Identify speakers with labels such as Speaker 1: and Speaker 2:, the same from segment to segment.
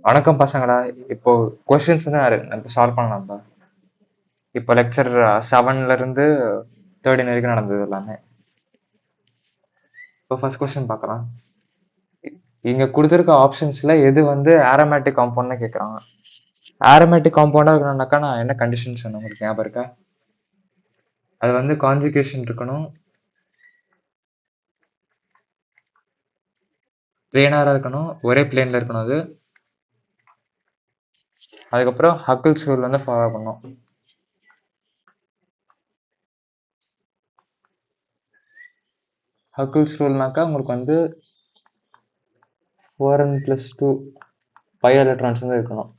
Speaker 1: வணக்கம் பசங்களா. இப்போ கொஸ்டின்ஸ் வந்து நம்ம சால்வ் பண்ணலாம்ப்பா. இப்போ லெக்சர் 7ல இருந்து 13 வரைக்கும் நடந்தது எல்லாமே. இப்போ ஃபர்ஸ்ட் கொஸ்டின் பார்க்கலாம். இங்க கொடுத்துருக்க ஆப்ஷன்ஸ்ல எது வந்து ஆரோமேட்டிக் காம்பவுண்ட்னு கேட்குறாங்க. ஆரோமேட்டிக் காம்பவுண்டா இருக்கணும்னாக்கா நான் என்ன கண்டிஷன் சொன்னேன் உங்களுக்கு ஞாபகம் இருக்கா? அது வந்து கான்ஜுகேஷன் இருக்கணும், பிளேனாரா இருக்கணும், ஒரே பிளேன்ல இருக்கணும் அது. அதுக்கப்புறம் ஹக்கிள்ஸ் ரூல் வந்து ஃபாலோ பண்ணணும். ஹக்கிள்ஸ் ரூல்னாக்கா உங்களுக்கு வந்து 4n+2 பை எலக்ட்ரான்ஸ் வந்து இருக்கணும்.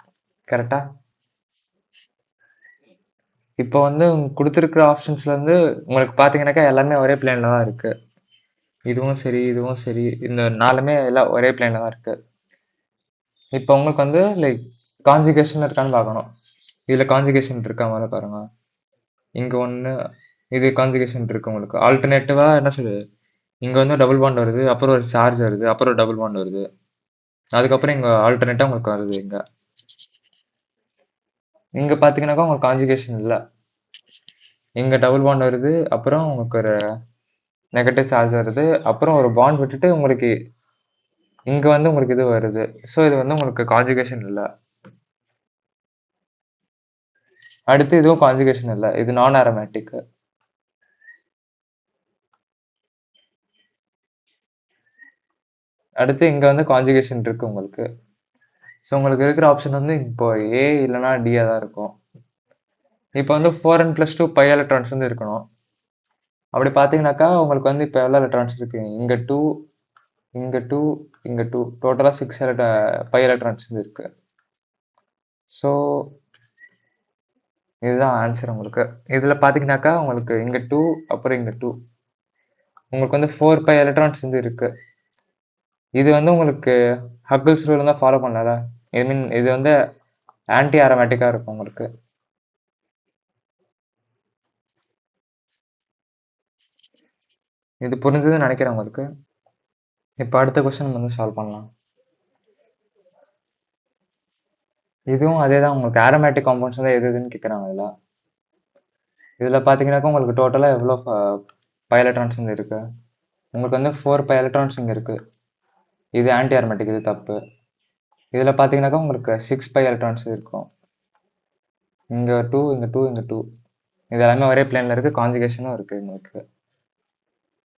Speaker 1: கரெக்டா? இப்போ வந்து கொடுத்துருக்குற ஆப்ஷன்ஸ்ல வந்து உங்களுக்கு பார்த்தீங்கன்னாக்கா எல்லாமே ஒரே பிளேன்ல தான் இருக்கு. இதுவும் சரி, இதுவும் சரி, இந்த 4மே எல்லாம் ஒரே பிளேன்ல தான் இருக்கு. இப்போ உங்களுக்கு வந்து லைக் கான்ஜுகேஷன் இருக்கான்னு பார்க்கணும். இதுல கான்ஜுகேஷன் இருக்கா மாதிரி பாருங்க. இங்க ஒன்று, இது கான்ஜுகேஷன் இருக்கு உங்களுக்கு. ஆல்டர்னேட்டிவா என்ன சொல்லுது, இங்க வந்து டபுள் பாண்ட் வருது, அப்புறம் ஒரு சார்ஜ் வருது, அப்புறம் டபுள் பாண்ட் வருது, அதுக்கப்புறம் இங்க ஆல்டர்னேட்டா உங்களுக்கு வருது. இங்க இங்க பாத்தீங்கன்னாக்கா உங்களுக்கு கான்ஜுகேஷன் இல்ல. இங்க டபுள் பாண்ட் வருது, அப்புறம் உங்களுக்கு ஒரு நெகட்டிவ் சார்ஜ் வருது, அப்புறம் ஒரு பாண்ட் விட்டுட்டு உங்களுக்கு இங்க வந்து உங்களுக்கு இது வருது. ஸோ இது வந்து உங்களுக்கு கான்ஜுகேஷன் இல்ல. அடுத்து இதுவும் கான்ஜுகேஷன் இல்ல. இது நான் ஆரோமேட்டிக். அடுத்து இங்க வந்து கான்ஜுகேஷன் இருக்கு உங்களுக்கு. ஸோ உங்களுக்கு இருக்கிற ஆப்ஷன் வந்து இப்போ ஏ இல்லைன்னா டியா தான் இருக்கும். இப்போ வந்து 4n+2 பை எலக்ட்ரான்ஸ் வந்து இருக்கணும். அப்படி பார்த்தீங்கன்னாக்கா உங்களுக்கு வந்து இப்போ எவ்வளோ எலக்ட்ரான்ஸ் இருக்கு, இங்க 2, இங்க 2, இங்க 2, டோட்டலா 6 பை எலக்ட்ரான்ஸ் வந்து இருக்கு. ஸோ இதுதான் ஆன்சர் உங்களுக்கு. இதுல பாத்தீங்கன்னாக்கா உங்களுக்கு இங்க 2, அப்புறம் இங்க 2, உங்களுக்கு வந்து 4 பை எலக்ட்ரான்ஸ் வந்து இருக்கு. இது வந்து உங்களுக்கு ஹக்கிள்ஸ் ரூல் தான் ஃபாலோ பண்ணல. ஐ மீன் இது வந்து ஆன்டி ஆரோமேட்டிக்கா இருக்கும் உங்களுக்கு. இது புரிஞ்சதுன்னு நினைக்கிறேன் உங்களுக்கு. இப்போ அடுத்த கொஸ்டின் வந்து சால்வ் பண்ணலாம். இதுவும் அதே தான், உங்களுக்கு ஆரோமேட்டிக் காம்பவுண்ட்ஸ் தான் எது எதுன்னு கேட்குறாங்க. இதில் பார்த்தீங்கன்னாக்கா உங்களுக்கு டோட்டலாக எவ்வளோ பை எலக்ட்ரான்ஸ் வந்து இருக்கு. உங்களுக்கு வந்து 4 பை எலக்ட்ரான்ஸ் இங்கே இருக்கு. இது ஆன்டி ஆரோமேட்டிக், இது தப்பு. இதில் பார்த்தீங்கன்னாக்கா உங்களுக்கு 6 பை எலக்ட்ரான்ஸ் இருக்கும். இங்கே 2, இங்கே 2, இங்கே 2, இது எல்லாமே ஒரே பிளேனில் இருக்குது. கான்ஜுகேஷனும் இருக்குது உங்களுக்கு.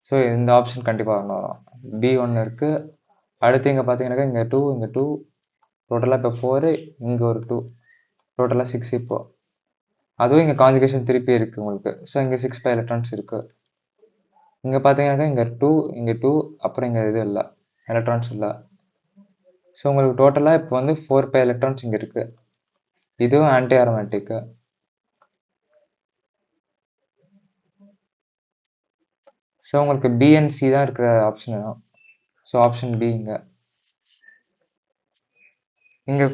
Speaker 1: ஸோ இந்த ஆப்ஷன் கண்டிப்பாக வரும். பி ஒன்று இருக்குது. அடுத்து இங்கே பார்த்தீங்கன்னாக்கா இங்கே 2, இங்கே 2, டோட்டலாக இப்போ 4, இங்கே ஒரு 2, டோட்டலாக 6. இப்போ அதுவும் இங்கே கான்ஜுகேஷன் திருப்பி இருக்குது உங்களுக்கு. ஸோ இங்கே 6 பை எலக்ட்ரான்ஸ் இருக்குது. இங்கே பார்த்தீங்கன்னாக்கா இங்கே 2, இங்கே 2, அப்புறம் இங்கே இது இல்லை, எலக்ட்ரான்ஸ் இல்லை. ஸோ உங்களுக்கு டோட்டலாக இப்போ வந்து 4 பை எலக்ட்ரான்ஸ் இங்கே இருக்குது. இதுவும் ஆன்டி ஆரோமேட்டிக்கு. ஸோ உங்களுக்கு பிஎன்சி தான் இருக்கிற ஆப்ஷன் வேணும். So option B. இங்கே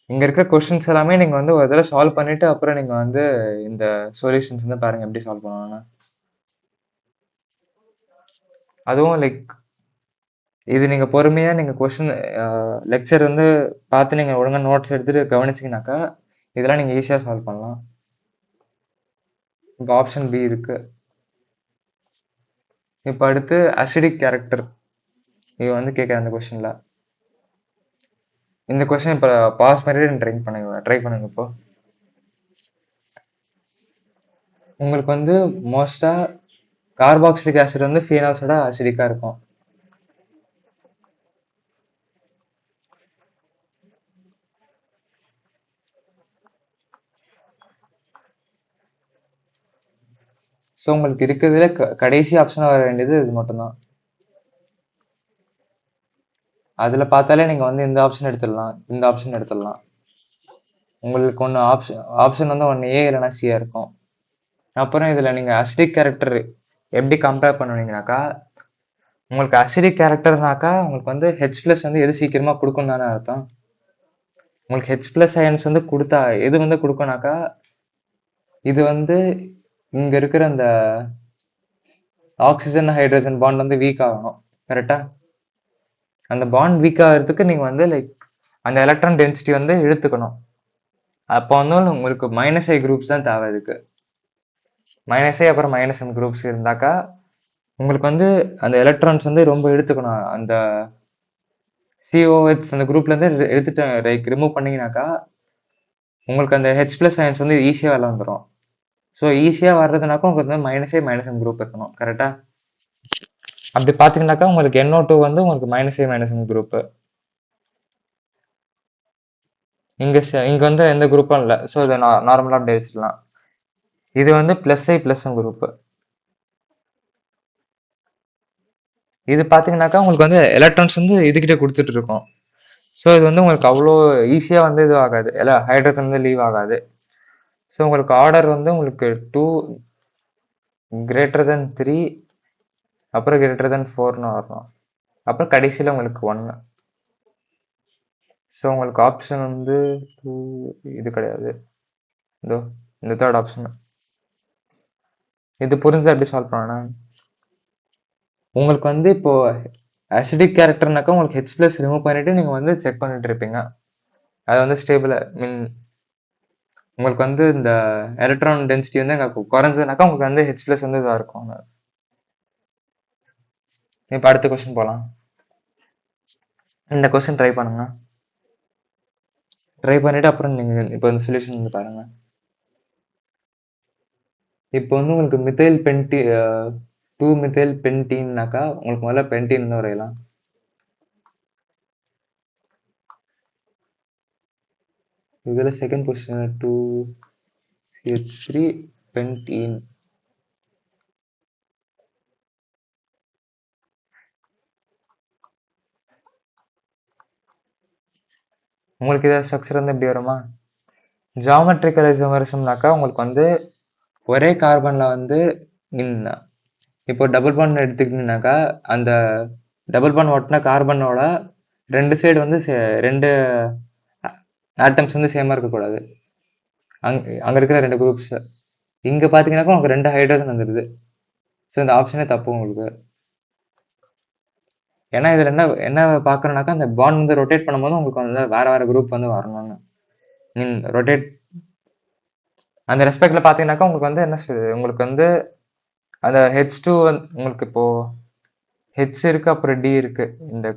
Speaker 1: இங்கே இருக்கிற கொஷின்ஸ் எல்லாமே நீங்கள் வந்து ஒரு தடவை சால்வ் பண்ணிவிட்டு அப்புறம் நீங்கள் வந்து இந்த சொல்யூஷன்ஸ் வந்து பாருங்கள் எப்படி சால்வ் பண்ணணும்னு. அதுவும் லைக் இது நீங்கள் பொறுமையாக நீங்கள் கொஷின் லெக்சர் வந்து பார்த்து நீங்கள் ஒழுங்காக நோட்ஸ் எடுத்துகிட்டு கவனிச்சிங்கனாக்கா இதெல்லாம் நீங்கள் ஈஸியாக சால்வ் பண்ணலாம். இப்போ ஆப்ஷன் பி இருக்கு. இப்போ அடுத்து அசிடிக் கேரக்டர் இது வந்து கேட்குற அந்த கொஷினில். இந்த கொஸ்டின் இப்போ பாஸ் பண்ணிட்டு ட்ரை பண்ணுங்க. இப்போ உங்களுக்கு வந்து மோஸ்டா கார்பாக்சிலிக் ஆசிட் வந்து ஃபீனால்ஸோட அசிடிக்கா இருக்கும். ஸோ உங்களுக்கு இருக்கிறதுல கடைசி ஆப்ஷனா வர வேண்டியது இது மட்டும்தான். அதுல பார்த்தாலே நீங்க வந்து இந்த ஆப்ஷன் எடுத்துடலாம், இந்த ஆப்ஷன் எடுத்துடலாம். உங்களுக்கு ஒன்று ஆப்ஷன் வந்து ஒன்று ஏ இல்லைன்னா சியா இருக்கும். அப்புறம் இதுல நீங்க அசிடிக் கேரக்டர் எப்படி கம்பேர் பண்ணுவீங்கனாக்கா, உங்களுக்கு அசிடிக் கேரக்டர்னாக்கா உங்களுக்கு வந்து ஹெச் பிளஸ் வந்து எது சீக்கிரமா கொடுக்கும் தானே அர்த்தம். உங்களுக்கு ஹெச் பிளஸ் அயன்ஸ் வந்து கொடுத்தா எது வந்து கொடுக்கும்னாக்கா, இது வந்து இங்க இருக்கிற அந்த ஆக்சிஜன் ஹைட்ரஜன் பாண்ட் வந்து வீக் ஆகணும். கரெக்டா? அந்த பாண்ட் வீக் ஆகிறதுக்கு நீங்க வந்து லைக் அந்த எலக்ட்ரான் டென்சிட்டி வந்து இழுத்துக்கணும். அப்போ வந்து உங்களுக்கு -I குரூப்ஸ் தான் தேவை இதுக்கு. -I அப்புறம் -M குரூப்ஸ் இருந்தாக்கா உங்களுக்கு வந்து அந்த எலக்ட்ரான்ஸ் வந்து ரொம்ப இழுத்துக்கணும். அந்த COH அந்த குரூப்ல இருந்து எடுத்துட்டு லைக் ரிமூவ் பண்ணீங்கனாக்கா உங்களுக்கு அந்த H+ அயன்ஸ் வந்து ஈஸியா வெளில வந்துரும். ஸோ ஈஸியா வர்றதுனாக்கா உங்களுக்கு வந்து -M குரூப் இருக்கணும். கரெக்ட்டா? அப்படி பார்த்தீங்கன்னாக்கா உங்களுக்கு NO2 வந்து உங்களுக்கு -M குரூப். இங்க வந்து எந்த குரூப்பும் இல்ல. ஸோ இத நார்மலா அப்படியே வச்சுக்கலாம். இது வந்து +I+M குரூப். இது பார்த்தீங்கன்னாக்கா உங்களுக்கு வந்து எலக்ட்ரான்ஸ் வந்து இதுகிட்ட குடுத்துட்டு இருக்கும். ஸோ இது வந்து உங்களுக்கு அவ்வளோ ஈஸியா வந்து இது ஆகாது. ஹைட்ரஜன் வந்து லீவ் ஆகாது. ஸோ உங்களுக்கு ஆர்டர் வந்து உங்களுக்கு 2 > 3 அப்புறம் > 4ன்னு வரணும். அப்புறம் கடைசியில உங்களுக்கு 1. ஸோ உங்களுக்கு ஆப்ஷன் வந்து 2 இது கிடையாது. இதோ இந்த 3rd ஆப்ஷன். இது புரிஞ்சா எப்படி சால்வ் பண்ணணும்? உங்களுக்கு வந்து இப்போ அசிடிக் கேரக்டர்னாக்கா உங்களுக்கு H+ ரிமூவ் பண்ணிட்டு நீங்க வந்து செக் பண்ணிட்டு இருப்பீங்க. அது வந்து ஸ்டேபிள் மீன் உங்களுக்கு வந்து இந்த எலக்ட்ரான் டென்சிட்டி வந்து அங்க குறைஞ்சதுனாக்கா உங்களுக்கு வந்து H+ வந்து இதா இருக்கும். இப்ப அடுத்த கொஸ்டின் போலாம். இந்த கொஸ்டின் ட்ரை பண்ணுங்க. ட்ரை பண்ணிட்டு அப்புறம் நீங்க இப்போ இந்த சொல்யூஷன் வந்து பாருங்க. இப்போ வந்து உங்களுக்கு மித்தைல் பென்டி 2 மித்தைல் பென்டீன்னாக்கா உங்களுக்கு முதல்ல பென்டீன் வந்து வரையலாம். இதுல செகண்ட் பொசிஷன் 2CH3 பென்டீன். உங்களுக்கு இதை ஸ்ட்ரக்சர் வந்து எப்படி வருமா? ஜியாமெட்ரிக்கல் ஐசோமரிசம்னாக்கா உங்களுக்கு வந்து ஒரே கார்பன்ல வந்து இப்போ டபுள் பாண்ட் எடுத்துக்கிட்டீங்கன்னாக்கா அந்த டபுள் பாண்ட் ஒட்டின கார்பனோட 2 சைடு வந்து 2 ஆட்டம்ஸ் வந்து சேமா இருக்கக்கூடாது. அங்க இருக்கிற 2 குரூப்ஸ். இங்க பாத்தீங்கன்னாக்கா உங்களுக்கு 2 ஹைட்ரஜன் வந்துருது. ஸோ இந்த ஆப்ஷனே தப்பு உங்களுக்கு. ஏன்னா இதுல என்ன என்ன பாக்குறோம்னாக்கா அந்த பாண்ட் வந்து ரொட்டேட் பண்ணும்போது உங்களுக்கு வந்து வேற வேற குரூப் வந்து வரணும்னு ரொட்டேட் அந்த ரெஸ்பெக்ட்ல பாத்தீங்கன்னாக்கா உங்களுக்கு வந்து என்ன உங்களுக்கு வந்து அந்த H2 உங்களுக்கு இப்போ H இருக்கு அப்புறம் D இருக்கு. இந்த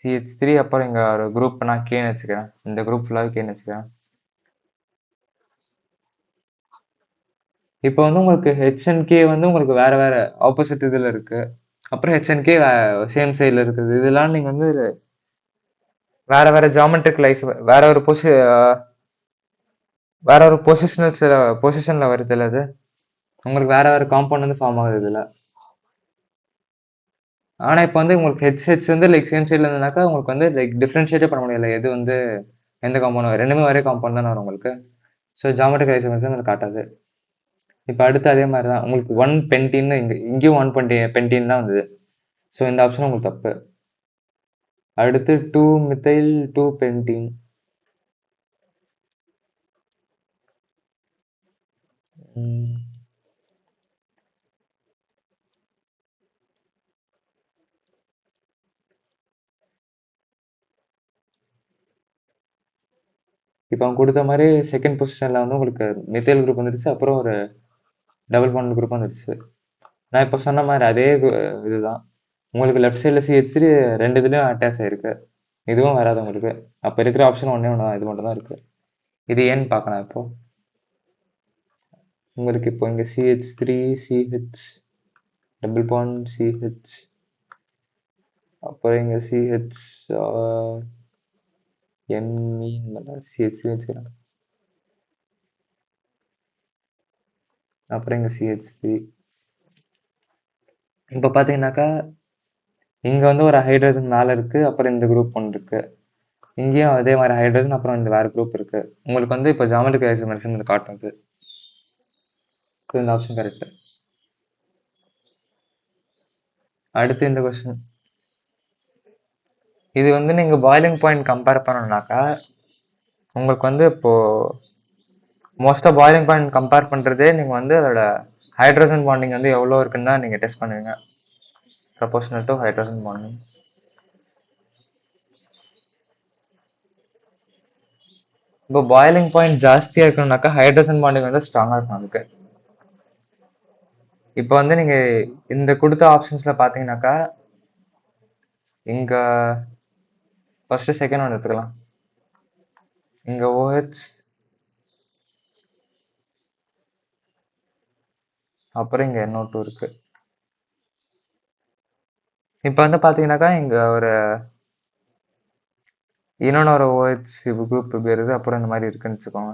Speaker 1: CH3 அப்புறம் இங்க ஒரு குரூப் நான் Kன்னு வச்சுக்கிறேன். இந்த குரூப் ஃபுல்லாவே Kன்னு வச்சுக்கிறேன். இப்போ வந்து உங்களுக்கு H and K வந்து உங்களுக்கு வேற வேற ஆப்போசிட் இதுல இருக்கு. அப்புறம் H and K சேம் சைடுல இருக்குது. இதெல்லாம் நீங்க வந்து வேற வேற ஜியாமெட்ரிக்கல் வேற ஒரு வேற ஒரு பொசிஷன்ல வருதுல்ல அது. உங்களுக்கு வேற வேற காம்பவுண்ட் வந்து ஃபார்ம் ஆகுது இதுல. ஆனா இப்போ வந்து உங்களுக்கு H வந்து லைக் சேம் சைடுல இருந்ததுனாக்கா உங்களுக்கு வந்து லைக் டிஃபரன்ஷியேட்டே பண்ண முடியல. எது வந்து எந்த காம்பவுண்ட் ரெண்டுமே ஒரே காம்பவுண்ட் தானே வரும் உங்களுக்கு. ஸோ ஜியாமெட்ரிக்கல் ஐசோமரிசம் அது காட்டாது. இப்போ அடுத்து அதே மாதிரி தான் உங்களுக்கு 1 பென்டீன் இங்கேயும் 1 பென்டீன் தான் வந்தது. ஸோ இந்த ஆப்ஷன் உங்களுக்கு தப்பு. அடுத்து 2 மித்தைல் 2 பென்டீன். இப்போ அவங்க கொடுத்த மாதிரி செகண்ட் பொசிஷன்ல வந்து உங்களுக்கு மித்தைல் குரூப் வந்துருச்சு. அப்புறம் ஒரு டபுள் பாண்ட் குரூப் வந்துருச்சு. நான் இப்போ சொன்ன மாதிரி அதே இதுதான் உங்களுக்கு லெஃப்ட் சைடில் CH3 2 இதுலயும் அட்டாச் ஆயிருக்கு. இதுவும் வராது உங்களுக்கு. அப்போ இருக்கிற ஆப்ஷன் ஒன்னே ஒன்று தான். இது மட்டும் தான் இருக்கு. இது ஏன்னு பார்க்கலாம் இப்போ. உங்களுக்கு இப்போ இங்க CH3 CH double bond CH அப்புறம் இங்க CH ME CH3 வச்சுக்கிறேன். அப்புறம் இங்க CH3. இப்போ பார்த்தீங்கன்னாக்கா இங்க வந்து ஒரு ஹைட்ரஜன் மேல இருக்கு. அப்புறம் இந்த குரூப் ஒன்று இருக்கு. இங்கேயும் அதே மாதிரி ஹைட்ரஜன் அப்புறம் இந்த வேற குரூப் இருக்கு. உங்களுக்கு வந்து இப்போ ஜியாமெட்ரிக்கல் ஐசோமரிசம் இது காட்டுது. இந்த ஆப்ஷன் கரெக்ட். அடுத்து இந்த கொஸ்டின். இது வந்து நீங்க பாய்லிங் பாயிண்ட் கம்பேர் பண்ணணும்னாக்கா உங்களுக்கு வந்து இப்போ மோஸ்டா பாய்லிங் பாயிண்ட் கம்பேர் பண்றதே நீங்க வந்து அதோட ஹைட்ரஜன் பாண்டிங் வந்து எவ்வளோ இருக்குன்னு தான் நீங்க டெஸ்ட் பண்ணுவீங்க. Proportional to hydrogen bonding. இப்போ பாயிலிங் பாயிண்ட் ஜாஸ்தியா இருக்கணும்னாக்கா ஹைட்ரஜன் பாண்டிங் வந்து ஸ்ட்ராங்கா இருக்கும் அதுக்கு. இப்போ வந்து நீங்க இந்த கொடுத்த ஆப்ஷன்ஸ்ல பாத்தீங்கன்னாக்கா இங்க ஃபர்ஸ்ட் செகண்ட் ஒன் எடுத்துக்கலாம். இங்க OH அப்புறம் இங்க NO2 இருக்கு. இப்போ வந்து பாத்தீங்கன்னாக்கா இங்க ஒரு இன்னொன்னு ஒரு OH குரூப் இப்படி இருக்கு, அப்புறம் இந்த மாதிரி இருக்குன்னு வச்சுக்கோங்க.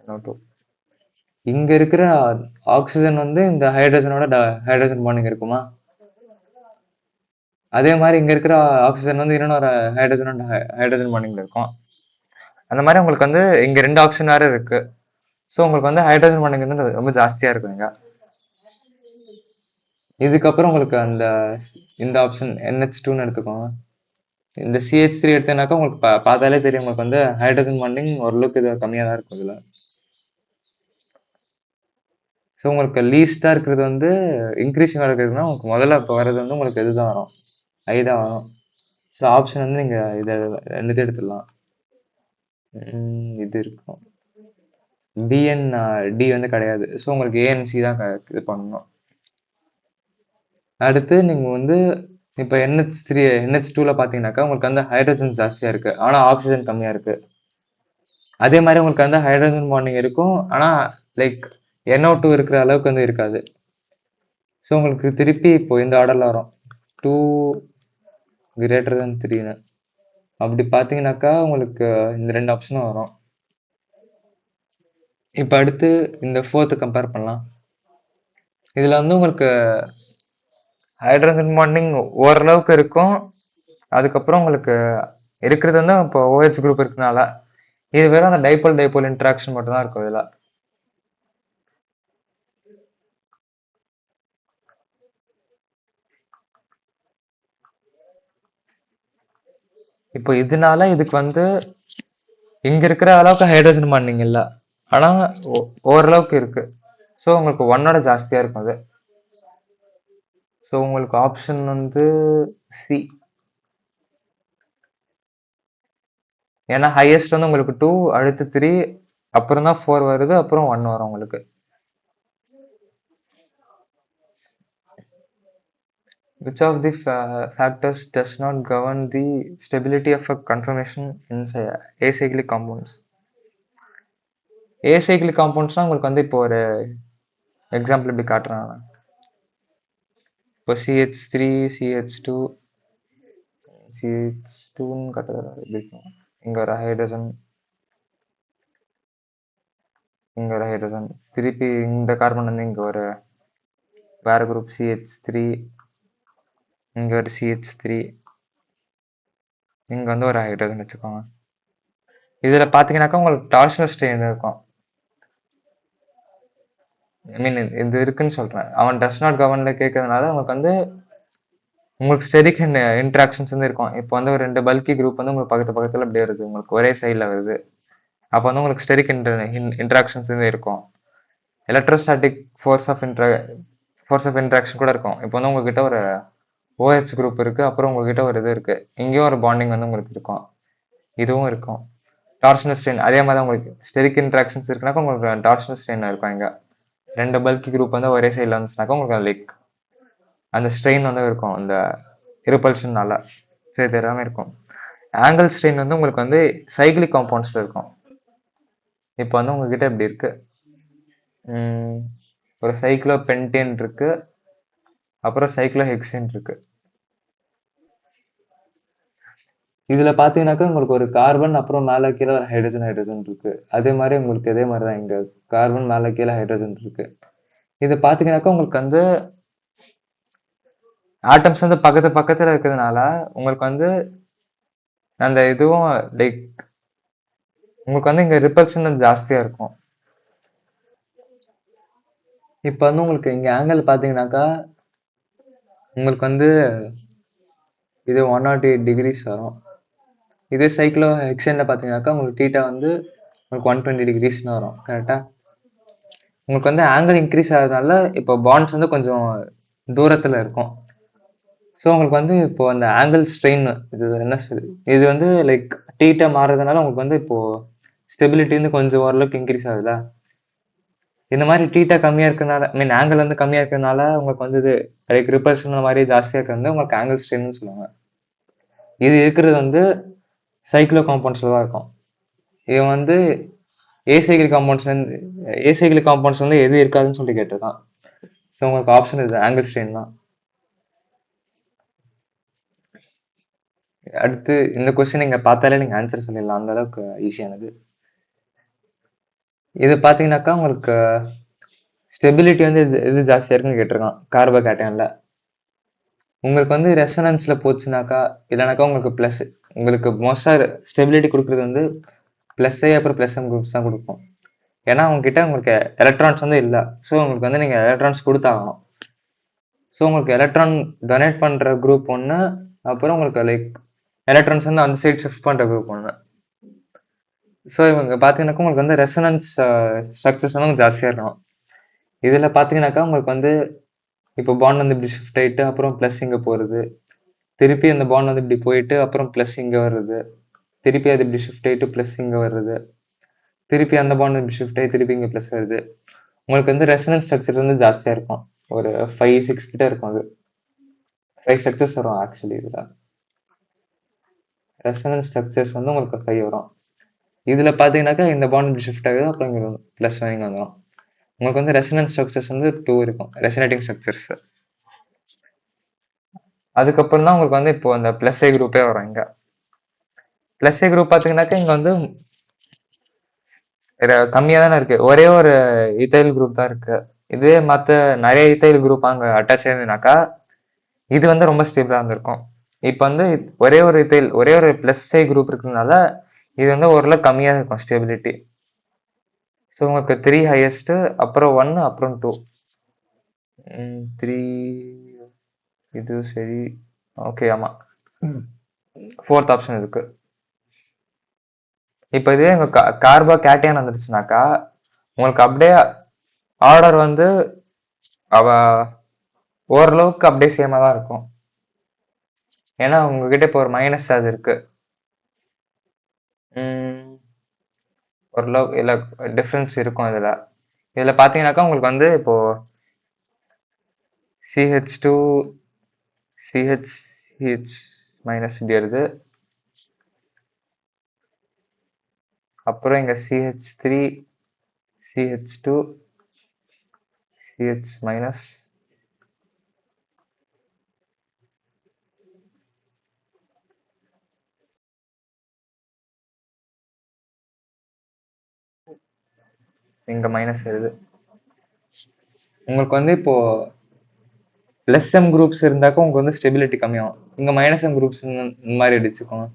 Speaker 1: NO2 இங்க இருக்கிற ஆக்சிஜன் வந்து இந்த ஹைட்ரஜனோட ஹைட்ரஜன் பாண்டிங் இருக்குமா? அதே மாதிரி இங்க இருக்கிற ஆக்சிஜன் வந்து இன்னொரு ஹைட்ரஜனோட ஹைட்ரஜன் பாண்டிங்ல இருக்கும். அந்த மாதிரி உங்களுக்கு வந்து இங்க 2 ஆக்சிஜன் வேற இருக்கு. ஸோ உங்களுக்கு வந்து ஹைட்ரஜன் பாண்டிங் வந்து ரொம்ப ஜாஸ்தியா இருக்கும் இங்க. இதுக்கப்புறம் உங்களுக்கு அந்த இந்த ஆப்ஷன் NH2ன்னு எடுத்துக்கோங்க. இந்த CH3 எடுத்தேனாக்கா உங்களுக்கு பார்த்தாலே தெரியும், உங்களுக்கு வந்து ஹைட்ரஜன் பாண்டிங் ஓரளவுக்கு இது கம்மியா தான் இருக்கும் இதுல. ஸோ உங்களுக்கு லீஸ்டா இருக்கிறது வந்து இன்க்ரீஸிங் இருக்கிறதுனா உங்களுக்கு முதல்ல இப்போ வர்றது வந்து உங்களுக்கு இதுதான் வரும், ஐ தான் வரும். ஸோ ஆப்ஷன் வந்து நீங்க இதை ரெண்டுத்தையும் எடுத்துடலாம். இது இருக்கும் BN D வந்து கிடையாது. ஸோ உங்களுக்கு ANC தான் இது பண்ணணும். அடுத்து நீங்க வந்து இப்போ NH2ல பாத்தீங்கன்னாக்கா உங்களுக்கு வந்து ஹைட்ரஜன் ஜாஸ்தியா இருக்கு, ஆனா ஆக்சிஜன் கம்மியா இருக்கு. அதே மாதிரி உங்களுக்கு வந்து ஹைட்ரஜன் பாண்டிங் இருக்கும், ஆனா லைக் NO2 இருக்கிற அளவுக்கு வந்து இருக்காது. ஸோ உங்களுக்கு திருப்பி இப்போ இந்த ஆர்டர்ல வரும் 2 கிரேட்டர் than 3ன்னு. அப்படி பார்த்தீங்கன்னாக்கா உங்களுக்கு இந்த 2 ஆப்ஷனும் வரும். இப்போ அடுத்து இந்த 4th கம்பேர் பண்ணலாம். இதுல வந்து உங்களுக்கு ஹைட்ரஜன் பாண்டிங் ஓரளவுக்கு இருக்கும். அதுக்கப்புறம் உங்களுக்கு இருக்கிறது வந்து இப்போ OH குரூப் இருக்கனால இது வெறும் அந்த டைபோல் டைபோல் இன்டராக்ஷன் மட்டும் தான் இருக்கும் இதுல. இப்போ இதனால இதுக்கு வந்து இங்க இருக்கிற அளவுக்கு ஹைட்ரஜன் பாண்டிங் இல்ல, ஆனா ஓரளவுக்கு இருக்கு. ஸோ உங்களுக்கு 1ஓட ஜாஸ்தியா இருக்கும் அது. ஸோ உங்களுக்கு ஆப்ஷன் வந்து சி. ஏன்னா ஹையஸ்ட் வந்து உங்களுக்கு 2, அடுத்து 3, அப்புறம் தான் 4 வருது, அப்புறம் 1 வரும் உங்களுக்கு. Which of the factors does not govern the stability of a conformation in acyclic compounds? acyclic compoundsனா உங்களுக்கு வந்து இப்போ ஒரு எக்ஸாம்பிள் இப்படி காட்டுறாங்க. இப்போ CH3 CH2 CH2ன்னு காட்டுறது. இங்க ஒரு ஹைட்ரஜன், இங்க ஒரு ஹைட்ரஜன், திருப்பி இந்த கார்பன் வந்து இங்க ஒரு வேற குரூப் CH3, இங்க ஒரு CH3, இங்க வந்து ஒரு ஹைட்ரஜன் வச்சுக்கோங்க. இதுல பாத்தீங்கன்னாக்கா உங்களுக்கு டார்ஷனல் ஸ்ட்ரெயின் இருக்கும். ஐ மீன் இது இருக்குன்னு சொல்றேன். அவன் டஸ் நாட் கவர்ன்ல கேட்கறதுனால உங்களுக்கு வந்து உங்களுக்கு ஸ்டெரிக் இன்டராக்ஷன்ஸ் வந்து இருக்கும். இப்போ வந்து ஒரு 2 பல்கி குரூப் வந்து உங்களுக்கு பக்கத்துல அப்படியே வருது, உங்களுக்கு ஒரே சைடில் வருது. அப்போ வந்து உங்களுக்கு ஸ்டெரிக் இன்டராக்ஷன்ஸ் வந்து இருக்கும். எலக்ட்ரோஸ்டாட்டிக் ஃபோர்ஸ் ஆஃப் இன்டராக்ஷன் கூட இருக்கும். இப்போ வந்து உங்ககிட்ட ஒரு OH குரூப் இருக்கு, அப்புறம் உங்ககிட்ட ஒரு இது இருக்கு, இங்கேயும் ஒரு பாண்டிங் வந்து உங்களுக்கு இருக்கும், இதுவும் இருக்கும். டார்ஷனல் ஸ்ட்ரெயின் அதே மாதிரி தான் உங்களுக்கு ஸ்டெரிக் இன்டராக்ஷன்ஸ் இருக்குனாக்கா உங்களுக்கு டார்ஷனல் ஸ்ட்ரெயின் இருக்கும். இங்க 2 பல்கி குரூப் வந்து ஒரே சைடில் வந்துச்சுனாக்கா உங்களுக்கு லைக் அந்த ஸ்ட்ரெயின் வந்து இருக்கும், அந்த ரிப்பல்ஷன்னால. சரி, இது எல்லாமே இருக்கும். ஆங்கிள் ஸ்ட்ரெயின் வந்து உங்களுக்கு வந்து சைக்கிளிக் காம்பவுண்ட்ஸ்ல இருக்கும். இப்போ வந்து உங்ககிட்ட இப்படி இருக்கு, ஒரு சைக்ளோ பென்டேன் இருக்கு, அப்புறம் சைக்ளோ ஹெக்சேன் இருக்கு. இதுல பாத்தீங்கன்னாக்கா உங்களுக்கு ஒரு கார்பன், அப்புறம் மேல கீழே ஒரு ஹைட்ரஜன் இருக்கு. அதே மாதிரி உங்களுக்கு இதே மாதிரி தான் இங்க கார்பன் மேல கீழே ஹைட்ரஜன் இருக்கு. இது பாத்தீங்கன்னாக்கா உங்களுக்கு வந்து ஆட்டம்ஸ் வந்து பக்கத்துல இருக்கிறதுனால உங்களுக்கு வந்து அந்த இதுவும் லைக் உங்களுக்கு வந்து இங்க ரிப்பல்ஷன் ஜாஸ்தியா இருக்கும். இப்போ வந்து உங்களுக்கு இங்க ஆங்கிள் பாத்தீங்கன்னாக்கா உங்களுக்கு வந்து இது 108 டிகிரிஸ் வரும். இதே சைக்ளோ ஹெக்சேன்ல பாத்தீங்கன்னாக்கா உங்களுக்கு தீட்டா வந்து உங்களுக்கு 120 டிகிரிஸ்னு வரும். கரெக்டா? உங்களுக்கு வந்து ஆங்கிள் இன்க்ரீஸ் ஆகிறதுனால இப்போ பாண்ட்ஸ் வந்து கொஞ்சம் தூரத்துல இருக்கும். ஸோ உங்களுக்கு வந்து இப்போ அந்த ஆங்கிள் ஸ்ட்ரெயின் இது என்ன இது வந்து லைக் டீட்டா மாறுறதுனால உங்களுக்கு வந்து இப்போ ஸ்டெபிலிட்டி வந்து கொஞ்சம் ஓரளவுக்கு இன்க்ரீஸ் ஆகுதா? இந்த மாதிரி டீட்டா கம்மியா இருக்கனால மீன் ஆங்கிள் வந்து கம்மியா இருக்கனால உங்களுக்கு வந்து இது லைக் ரிப்பல்ஷன் அந்த மாதிரி ஜாஸ்தியா இருக்கிறது உங்களுக்கு ஆங்கிள் ஸ்ட்ரெயின்னு சொல்லுவாங்க. இது இருக்கிறது வந்து சைக்ளோ காம்பவுண்ட்ஸ்ல தான் இருக்கும். இது வந்து ஏசைக்கிள் காம்பவுண்ட்ஸ் வந்து ஏசைக்கிள் காம்பவுண்ட்ஸ் வந்து எது இருக்காதுன்னு சொல்லி கேட்டிருக்கான். ஸோ உங்களுக்கு ஆப்ஷன் இது ஆங்கிள் ஸ்ட்ரெயின் தான். அடுத்து இந்த கொஸ்டின் நீங்க பார்த்தாலே நீங்க ஆன்சர் சொல்லிடலாம், அந்த அளவுக்கு ஈஸியானது. இது பார்த்தீங்கன்னாக்கா உங்களுக்கு ஸ்டெபிலிட்டி வந்து எது ஜாஸ்தியா இருக்குன்னு கேட்டிருக்கான் கார்போகேட்டையான்ல. உங்களுக்கு வந்து ரெசனன்ஸ்ல போச்சுனாக்கா இல்லைனாக்கா உங்களுக்கு ப்ளஸ் உங்களுக்கு மோஸ்டா ஸ்டெபிலிட்டி கொடுக்குறது வந்து ப்ளஸ் ஏ அப்புறம் ப்ளஸ் எம் குரூப்ஸ் தான் கொடுக்கும். ஏன்னா உங்ககிட்ட உங்களுக்கு எலக்ட்ரான்ஸ் வந்து இல்லை. ஸோ உங்களுக்கு வந்து நீங்கள் எலக்ட்ரான்ஸ் கொடுத்தாகணும். ஸோ உங்களுக்கு எலக்ட்ரான் டொனேட் பண்ணுற குரூப் ஒன்று, அப்புறம் உங்களுக்கு லைக் எலக்ட்ரான்ஸ் வந்து அந்த சைடு ஷிஃப்ட் பண்ணுற குரூப் ஒன்று. ஸோ இவங்க பார்த்தீங்கன்னாக்கா உங்களுக்கு வந்து ரெசனன்ஸ் ஸ்ட்ரக்சர்ஸ் வந்து உங்களுக்கு ஜாஸ்தியாக இருக்கணும். இதில் பார்த்தீங்கன்னாக்கா உங்களுக்கு வந்து இப்போ பாண்ட் வந்து இப்படி ஷிஃப்ட் ஆகிட்டு அப்புறம் ப்ளஸ் இங்கே போகிறது, திருப்பி அந்த பாண்ட் வந்து இப்படி போயிட்டு அப்புறம் ப்ளஸ் இங்கே வர்றது, திருப்பி அது இப்படி ஷிஃப்ட் ஆகிட்டு ப்ளஸ் இங்கே வர்றது, திருப்பி அந்த பாண்ட் இப்படி ஷிஃப்ட் ஆகி திருப்பி இங்கே ப்ளஸ் வருது. உங்களுக்கு வந்து ரெசனன்ஸ் ஸ்ட்ரக்சர் வந்து ஜாஸ்தியாக இருக்கும். ஒரு 5-6 கிட்ட இருக்கும். அது 5 ஸ்ட்ரக்சர்ஸ் வரும் ஆக்சுவலி. இதில் ரெசனன்ஸ் ஸ்ட்ரக்சர்ஸ் வந்து உங்களுக்கு 5 வரும். இதில் பார்த்தீங்கன்னாக்கா இந்த பாண்ட் இப்படி ஷிஃப்ட் ஆகுது அப்புறம் இங்கே ப்ளஸ் இங்கே வந்துடும். உங்களுக்கு வந்து ரெசனன்ஸ் ஸ்ட்ரக்சர்ஸ் வந்து 2 இருக்கும், ரெசனேட்டிங் ஸ்ட்ரக்சர்ஸ். அதுக்கப்புறம் தான் உங்களுக்கு வந்து இப்போ அந்த ப்ளஸ் ஏ குரூப்பே வரும். இங்கே ப்ளஸ் ஏ குரூப் பார்த்தீங்கன்னாக்கா இங்கே வந்து கம்மியாக தானே இருக்கு, ஒரே ஒரு ஈத்தைல் குரூப் தான் இருக்கு. இதே மற்ற நிறைய ஈத்தைல் குரூப் அங்கே அட்டாச் ஆயிருந்துனாக்கா இது வந்து ரொம்ப ஸ்டேபிளாக இருந்திருக்கும். இப்போ வந்து ஒரே ஒரு ஈத்தைல் ஒரே ஒரு ப்ளஸ் ஏ குரூப் இருக்கிறதுனால இது வந்து ஓரளவு கம்மியாக இருக்கும் ஸ்டெபிலிட்டி. ஸோ உங்களுக்கு 3 ஹையஸ்ட், அப்புறம் 1, அப்புறம் 2. 3 இது சரி. ஓகே, ஆமா, 4th ஆப்ஷன் இருக்கு. இப்போ இதே உங்க கார்போ கேட்டையான் வந்துருச்சுனாக்கா உங்களுக்கு அப்படியே ஆர்டர் வந்து அவ ஓரளவுக்கு அப்படியே சேமா தான் இருக்கும். ஏன்னா உங்ககிட்ட இப்போ ஒரு மைனஸ் சார்ஜ் இருக்கு. ஓரளவு இல்லை டிஃப்ரென்ஸ் இருக்கும். இதில் பார்த்தீங்கன்னாக்கா உங்களுக்கு வந்து இப்போ CH2 CH மைனஸ் இப்படி வருது, அப்புறம் இங்க CH3 CH2 CH மைனஸ், இங்க மைனஸ் வருது. உங்களுக்கு வந்து இப்போ பிளஸ் எம் குரூப்ஸ் இருந்தாக்கா உங்களுக்கு வந்து ஸ்டெபிலிட்டி கம்மியாகும். இங்க மைனஸ் எம் குரூப்ஸ் இந்த மாதிரி அடிச்சுக்கோங்க.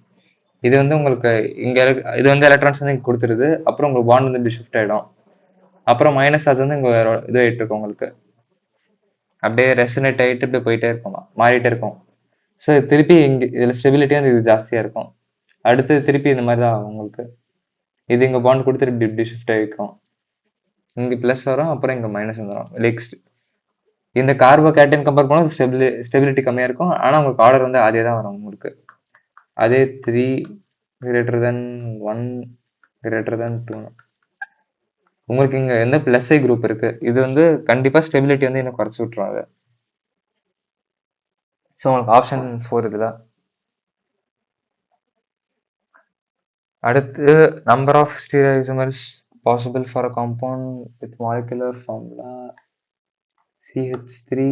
Speaker 1: இது வந்து உங்களுக்கு இங்க இது வந்து எலக்ட்ரான்ஸ் வந்து இங்க கொடுத்துருது, அப்புறம் உங்களுக்கு பாண்ட் வந்து இப்படி ஷிஃப்ட் ஆயிடும், அப்புறம் மைனஸ் சார்ஜ் வந்து இங்க இது ஆயிட்டு இருக்கும். உங்களுக்கு அப்படியே ரெசனேட் ஆகிட்டு இப்படி போயிட்டே இருக்கும், மாறிட்டே இருக்கும். ஸோ திருப்பி இங்க இதுல ஸ்டெபிலிட்டி வந்து இது ஜாஸ்தியா இருக்கும். அடுத்து திருப்பி இந்த மாதிரி தான் ஆகும் உங்களுக்கு. இது இங்க பாண்ட் கொடுத்துட்டு இப்படி இப்படி ஷிஃப்ட் ஆகிக்கும். இங்க பிளஸ் வரும், அப்புறம் இங்க மைனஸ் வந்துடும். லைக் இந்த கார்போ கேட்டைன் கம்பேர் பண்ணால் ஸ்டெபிலிட்டி கம்மியா இருக்கும், ஆனா உங்களுக்கு ஆர்டர் வந்து அதே தான் வரும் உங்களுக்கு. அதே 3 greater than 1 greater than 2. உங்களுக்கு இங்க எந்த பிளஸ் ஐ குரூப் இருக்கு, இது வந்து கண்டிப்பா ஸ்டெபிலிட்டி வந்து இன்னும் குறைச்சி விட்டுரும் அது. ஸோ உங்களுக்கு ஆப்ஷன் 4 இதுல. அடுத்து number of stereoisomers possible for a compound with molecular formula CH3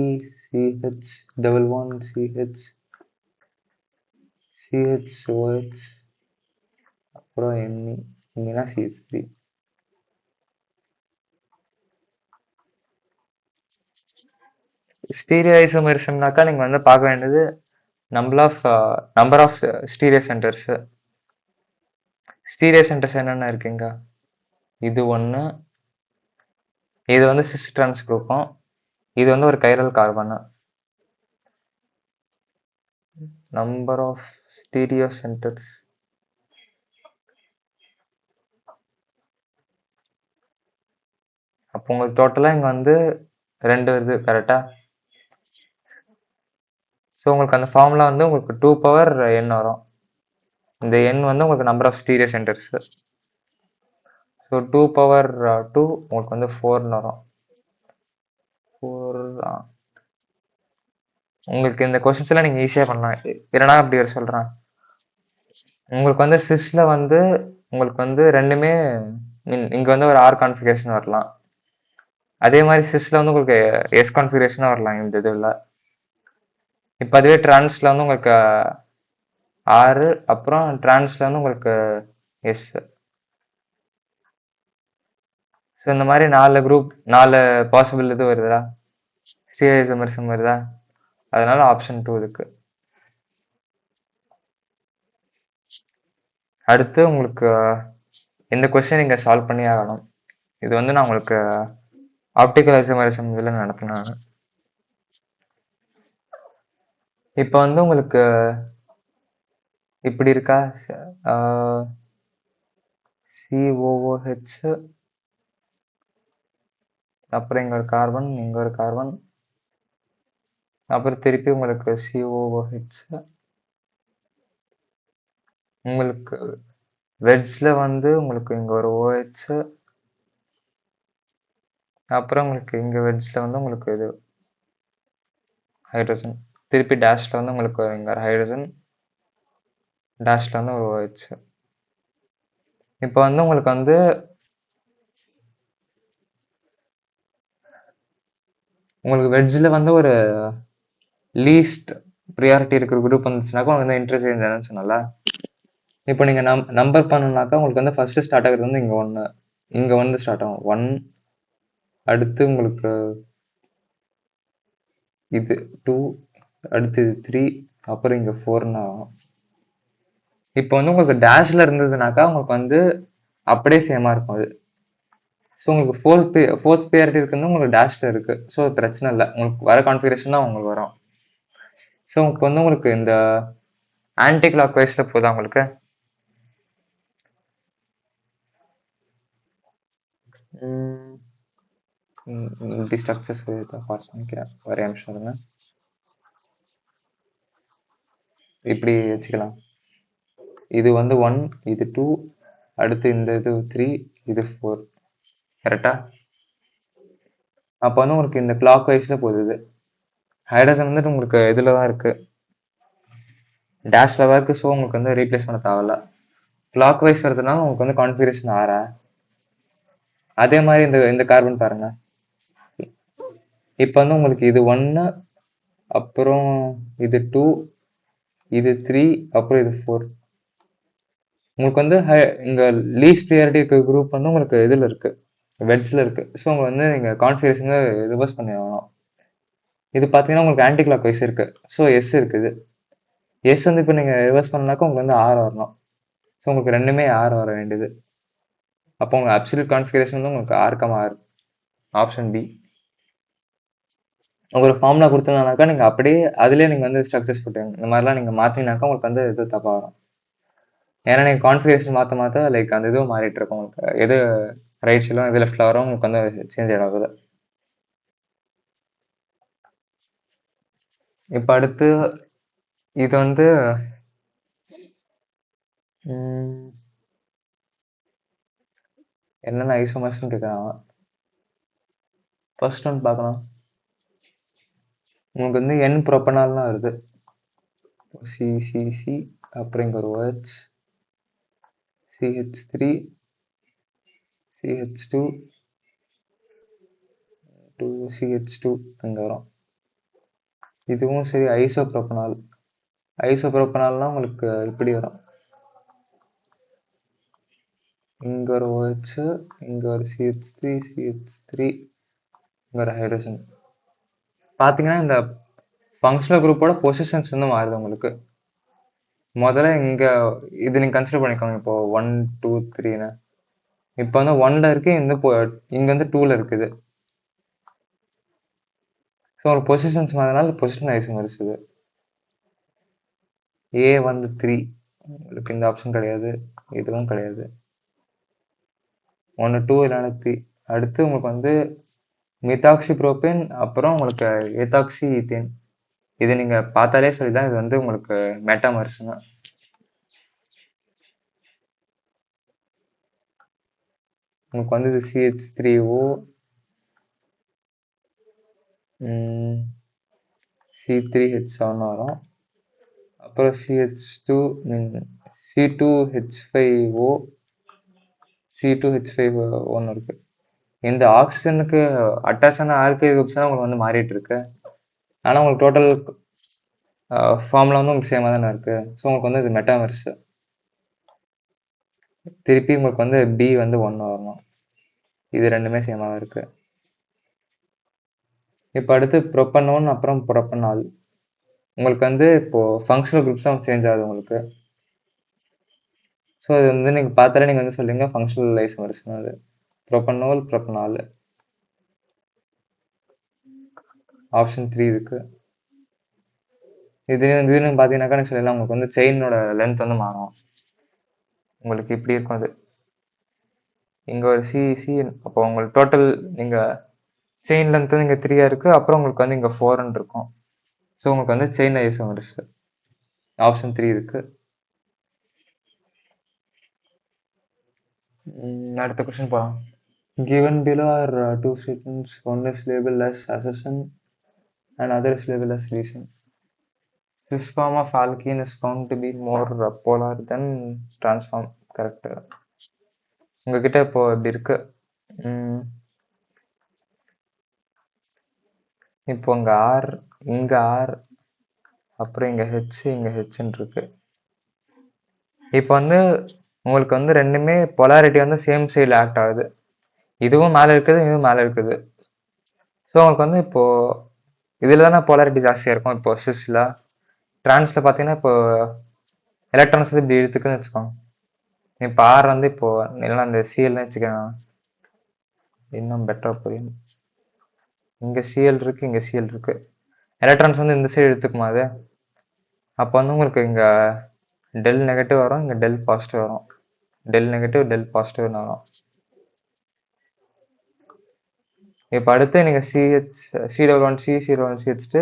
Speaker 1: CH11 CHOH அப்புறம் MEனா CH3. ஸ்டீரியோ ஐசோமரிசம்னாக்கா நீங்க வந்து பார்க்க வேண்டியது number of stereo centres. Stereo centres என்னென்ன இருக்குங்க, இது ஒன்று, இது வந்து சிஸ் டிரான்ஸ் குரூப்பும், இது வந்து ஒரு chiral carbon. Number of stereo centres அப்போ உங்களுக்கு டோட்டலாக இங்கே வந்து 2 வருது கரெக்டா. ஸோ உங்களுக்கு அந்த ஃபார்முலா வந்து உங்களுக்கு 2 பவர் n வரும். இந்த n வந்து உங்களுக்கு number of stereo centres. So 2 power 2 உங்களுக்கு வந்து 4ன்னு வரும். 4 உங்களுக்கு இந்த கொஸ்டின்ஸ் எல்லாம் நீங்க ஈஸியா பண்ணலாம். இல்லைனா அப்படி ஒரு சொல்றேன். உங்களுக்கு வந்து சிஸ்ல வந்து உங்களுக்கு வந்து ரெண்டுமே இங்க வந்து ஒரு ஆர் கான்ஃபிகரேஷன் வரலாம். அதே மாதிரி சிஸ்ல வந்து உங்களுக்கு எஸ் கான்ஃபிகரேஷனும் வரலாம் இந்த இதுல. இப்போ அதுவே டிரான்ஸ்ல வந்து உங்களுக்கு ஆறு, அப்புறம் டிரான்ஸ்ல வந்து உங்களுக்கு எஸ். ஸோ இந்த மாதிரி 4 குரூப் 4 பாசிபிள் இது வருதா, சிஐசமர்சம் வருதா, அதனால ஆப்ஷன் 2 இருக்கு. அடுத்து உங்களுக்கு இந்த கொஸ்டின் நீங்க சால்வ் பண்ணி ஆகணும். இது வந்து நான் உங்களுக்கு ஆப்டிக்கல் ஐசோமரிசம் இதில் நடத்தினேன். இப்போ வந்து உங்களுக்கு இப்படி இருக்கா, COOH, அப்புறம் இங்க ஒரு கார்பன், இங்க ஒரு கார்பன், அப்புறம் திருப்பி உங்களுக்கு COOH. உங்களுக்கு வெட்ஜ்ல வந்து உங்களுக்கு இங்க ஒரு OH, அப்புறம் உங்களுக்கு இங்க வெட்ஜ்ல வந்து உங்களுக்கு இது ஹைட்ரஜன், திருப்பி டேஷ்ல வந்து உங்களுக்கு இங்க ஒரு ஹைட்ரஜன், டேஷ்ல வந்து ஒரு OH. இப்போ வந்து உங்களுக்கு வந்து உங்களுக்கு வெட்ஜ்ல வந்து ஒரு லீஸ்ட் ப்ரியாரிட்டி இருக்கிற குரூப் வந்துச்சுனாக்கா உங்களுக்கு வந்து இன்டர்சேஞ்ச் ஆனு சொன்னல. இப்போ நீங்க நம்பர் பண்ணணும்னாக்கா உங்களுக்கு வந்து ஃபர்ஸ்ட் ஸ்டார்ட் ஆகுறது வந்து இங்க 1, இங்க வந்து ஸ்டார்ட் ஆகும் 1, அடுத்து உங்களுக்கு இது 2, அடுத்து இது 3, அப்புறம் இங்க 4ன்னு ஆகும். இப்போ வந்து உங்களுக்கு டேஷ்ல இருந்ததுனாக்கா உங்களுக்கு வந்து அப்படியே சேமா இருக்கும் அது. ஸோ உங்களுக்கு ஃபோர்த் ப்ரியாரிட்டி இருக்குன்னு உங்களுக்கு டேஷ்ல இருக்கு. ஸோ பிரச்சனை இல்லை, உங்களுக்கு வர கான்ஃபிகரேஷன் தான் உங்களுக்கு வரும். ஸோ உங்களுக்கு வந்து உங்களுக்கு இந்த ஆன்டி கிளாக் வைஸ்ல போதா உங்களுக்கு. இப்படி ஸ்ட்ரக்சர்ஸ் பாஸ் பண்ணிக்கிறேன், ஒரே நிமிஷம் இருங்க. இப்படி வச்சுக்கலாம். இது வந்து 1, இது 2, அடுத்து இந்த இது 3, இது 4. கரெக்டா? அப்போ வந்து உங்களுக்கு இந்த கிளாக் வைஸ்ல போகுது. இது ஹைட்ரஜன் வந்துட்டு உங்களுக்கு இதில் தான் இருக்கு, டேஷ்ல தான் இருக்கு. ஸோ உங்களுக்கு வந்து ரீப்ளேஸ் பண்ண தேவையில்ல. கிளாக் வைஸ் வருதுனால உங்களுக்கு வந்து கான்ஃபிகரேஷன் ஆறா. அதே மாதிரி இந்த இந்த கார்பன் பாருங்க. இப்போ வந்து உங்களுக்கு இது 1, அப்புறம் இது 2, இது 3, அப்புறம் இது 4. உங்களுக்கு வந்து இங்க லீஸ்ட் ப்ரியாரிட்டி இருக்க குரூப் வந்து உங்களுக்கு இதுல இருக்கு, வெட்ஜ்ல இருக்கு. ஸோ உங்களுக்கு வந்து நீங்க கான்ஃபிகரேஷன் ரிவர்ஸ் பண்ணி ஆகணும். இது பார்த்தீங்கன்னா உங்களுக்கு ஆன்டி கிளாக் வைஸ் இருக்கு. ஸோ எஸ் இருக்குது. எஸ் வந்து இப்போ நீங்க ரிவர்ஸ் பண்ணாக்கா உங்களுக்கு வந்து ஆர் வரணும். ஸோ உங்களுக்கு ரெண்டுமே ஆர் வர வேண்டியது. அப்போ உங்க அப்சல்யூட் கான்ஃபிகரேஷன் வந்து உங்களுக்கு ஆர், ஆப்ஷன் பி. ஒரு ஃபார்முலா கொடுத்ததுனாக்கா நீங்க அப்படியே அதுலயே நீங்க வந்து ஸ்ட்ரக்சர்ஸ் போட்டுங்க. இந்த மாதிரிலாம் நீங்க மாத்தினாக்கா உங்களுக்கு வந்து இது தப்பா வரும். ஏன்னா நீங்க கான்ஃபிகரேஷன் மாத்த லைக் அந்த இதுவும் மாறிட்டு இருக்கும். உங்களுக்கு எது ரைட் சைடும் எது லெஃப்ட்ல வரும் உங்களுக்கு வந்து சேஞ்ச் ஆகுது. இப்போ அடுத்து இது வந்து என்னென்ன ஐசோமர்ஸ்னு கேட்குறாங்க. ஃபர்ஸ்ட் ஒன் பார்க்கலாம். உங்களுக்கு வந்து N ப்ரோப்பனால்லாம் வருது. CCC, அப்புறம் இங்க ஒரு OH, CH3, CH2, 2CH2 இங்க வரும். இதுவும் சரி ஐசோப்ரோப்பனால். ஐசோப்ரோப்பனால்னா உங்களுக்கு இப்படி வரும். இங்க ஒரு OH, இங்க ஒரு CH3, இங்க ஒரு ஹைட்ரஜன். பாத்தீங்கன்னா இந்த ஃபங்க்ஷனல் குரூப்போட பொசிஷன்ஸ் வந்து மாறுது உங்களுக்கு. முதல்ல இங்க இது நீங்க கன்சிடர் பண்ணிக்கோங்க. இப்போ 1, 2, 3ன்னு. இப்போ வந்து 1ல இருக்கு, இங்க வந்து 2ல இருக்குது. ஸோ ஒரு பொசிஷன்ஸ் மாறினால பொசிஷன் ஐசோமர்ஸ் இது. ஏ வந்து 3, உங்களுக்கு இந்த ஆப்ஷன் கிடையாது, இதுவும் கிடையாது. 1, 2 இல்லைன்னா 3. அடுத்து உங்களுக்கு வந்து மித்தாக்சி புரோபேன், அப்புறம் உங்களுக்கு எத்தாக்சி ஈத்தேன். இது நீங்க பார்த்தாலே சொல்லிதான் இது வந்து உங்களுக்கு மெட்டாமர்ஸ்னு. உங்களுக்கு வந்து இது CH3O C3H7 வரும். அப்புறம் C2H5O C2H5 இருக்கு. இந்த ஆக்சிஜனுக்கு அட்டாச் ஆன ஆல்கைல் குரூப்ஸ் தான் உங்களுக்கு வந்து மாறிட்டு இருக்கு. ஆனால் உங்களுக்கு டோட்டல் ஃபார்முலா வந்து உங்களுக்கு சேமாக தானே இருக்கு. ஸோ உங்களுக்கு வந்து இது மெட்டாமர்ஸ். திருப்பி உங்களுக்கு வந்து B வந்து 1 வரணும். இது ரெண்டுமே சேமாக தான் இருக்கு. இப்போ அடுத்து ப்ரொப்பனோன் அப்புறம் ப்ரொப்பனால். உங்களுக்கு வந்து இப்போ ஃபங்க்ஷனல் குரூப்ஸ் தான் சேஞ்ச் ஆகுது உங்களுக்கு. ஸோ இது வந்து நீங்கள் பார்த்தாலே நீங்கள் வந்து சொல்லுங்க ஃபங்க்ஷனல் ஐசோமர்ஸ்னு. அது ப்ரொப்பனோல் ப்ரொப்பனால். ஆப்ஷன் 3 இருக்கு. இதுன்னு பார்த்தீங்கன்னாக்கா நான் சொல்லலாம் உங்களுக்கு வந்து செயினோட லென்த் வந்து மாறும். உங்களுக்கு இப்படி இருக்கும் அது. இங்கே ஒரு சி அப்போ உங்களுக்கு டோட்டல் நீங்கள் செயின் லென்த் வந்து இங்கே 3 இருக்கு. அப்புறம் உங்களுக்கு வந்து இங்கே 4 இருக்கும். ஸோ உங்களுக்கு வந்து செயின் ஐசோமர்ஸ். ஆப்ஷன் 3 இருக்கு. அடுத்த கொஸ்டின் போகலாம். Given below are two statements. One is labeled as assertion and other is labeled as reason. This form of alkene is found to be more polar than transform. Correct. உங்ககிட்ட இப்போ இப்படி இருக்கு. இப்போ இங்க R, இங்க R, அப்புறம் இங்க H, இங்க Hன்னு இருக்கு. இப்போ வந்து உங்களுக்கு வந்து ரெண்டுமே பொலாரிட்டி வந்து சேம் சைடில் ஆக்ட் ஆகுது. இதுவும் மேலே இருக்குது, இதுவும் மேலே இருக்குது. ஸோ உங்களுக்கு வந்து இப்போ இதில் தானே பொலாரிட்டி ஜாஸ்தியாக இருக்கும். இப்போ சிஸ்ல டிரான்ஸ்ல பார்த்தீங்கன்னா இப்போ எலக்ட்ரான்ஸ் வந்து இப்படி இழுத்துக்குன்னு வச்சுக்கோங்க. இப்போ ஆர் வந்து இப்போ இல்லைன்னா அந்த சிஎல்னு வச்சுக்கோங்க, இன்னும் பெட்டராக புரியும். இங்கே சிஎல் இருக்கு, இங்கே சிஎல் இருக்கு. எலக்ட்ரான்ஸ் வந்து இந்த சைடு எடுத்துக்குமா அது? அப்போ வந்து உங்களுக்கு இங்கே டெல் நெகட்டிவ் வரும், இங்கே டெல் பாசிட்டிவ் வரும். டெல் நெகட்டிவ் டெல் பாசிட்டிவ்னு வரும். இப்போ அடுத்து நீங்கள் C1C வச்சுட்டு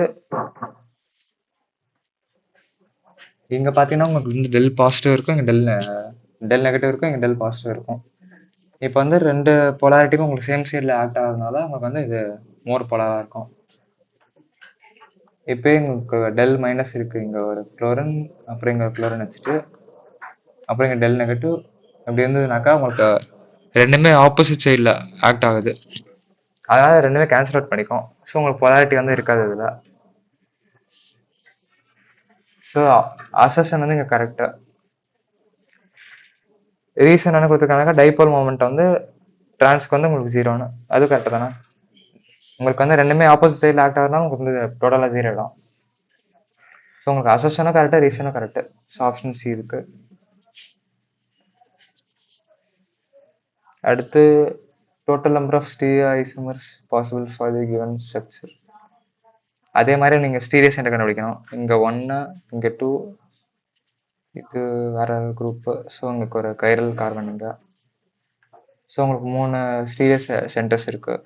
Speaker 1: இங்கே பார்த்தீங்கன்னா உங்களுக்கு வந்து டெல் பாசிட்டிவ் இருக்கும், இங்கே டெல் நெகட்டிவ் இருக்கும், இங்கே டெல் பாசிட்டிவ் இருக்கும். இப்போ வந்து ரெண்டு பொலாரிட்டியும் உங்களுக்கு சேம் சைடில் ஆக்ட் ஆகுறதுனால உங்களுக்கு வந்து இது மோர் பொலாராக இருக்கும். இப்போ உங்களுக்கு டெல் மைனஸ் இருக்குது, இங்கே ஒரு குளோரின், அப்புறம் இங்கே குளோரின் வச்சுட்டு அப்புறம் இங்கே டெல் நெகட்டிவ் அப்படி இருந்ததுனாக்கா உங்களுக்கு ரெண்டுமே ஆப்போசிட் சைடில் ஆக்ட் ஆகுது. அதனால் ரெண்டுமே கேன்சல் அவுட் பண்ணிக்கும். ஸோ உங்களுக்கு பொலாரிட்டி வந்து இருக்காது இதில். ஸோ அசர்ஷன் வந்து இங்கே கரெக்டாக. ரீசன் என்ன கொடுத்துருக்காங்க, டைபோல் மொமெண்ட் வந்து டிரான்ஸ்க்கு வந்து உங்களுக்கு 0ன்னு. அது கரெக்டாக தானே? உங்களுக்கு வந்து ரெண்டுமே ஆப்போசிட் சைடில் ஆக்ட் ஆகுதுனா உங்களுக்கு வந்து டோட்டலாக 0 தான். ஸோ உங்களுக்கு அசர்ஷனும் கரெக்டாக, ரீசனும் கரெக்டு. ஸோ ஆப்ஷன் சி இருக்கு. அடுத்து total number of stereoisomers possible for the given structure. அதே மாதிரி நீங்கள் ஸ்டீரியோ சென்டர் கண்டுபிடிக்கணும். இங்கே 1, இங்கே 2, இது வேற குரூப்பு. ஸோ உங்களுக்கு ஒரு கைரல் கார்பன் இங்கே. ஸோ உங்களுக்கு 3 ஸ்டீரியோ சென்டர்ஸ் இருக்கு.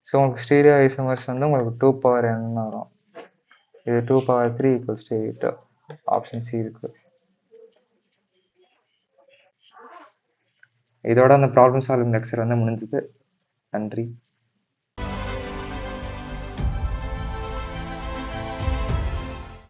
Speaker 1: ஸோ உங்களுக்கு ஸ்டீரியோ ஐசோமர்ஸ் வந்து உங்களுக்கு 2n வரும். இது 2^3 = 8. ஆப்ஷன் சி இருக்கு. இதோட அந்த ப்ராப்ளம் சால்விங் லெக்சர் வந்து முடிஞ்சது. நன்றி.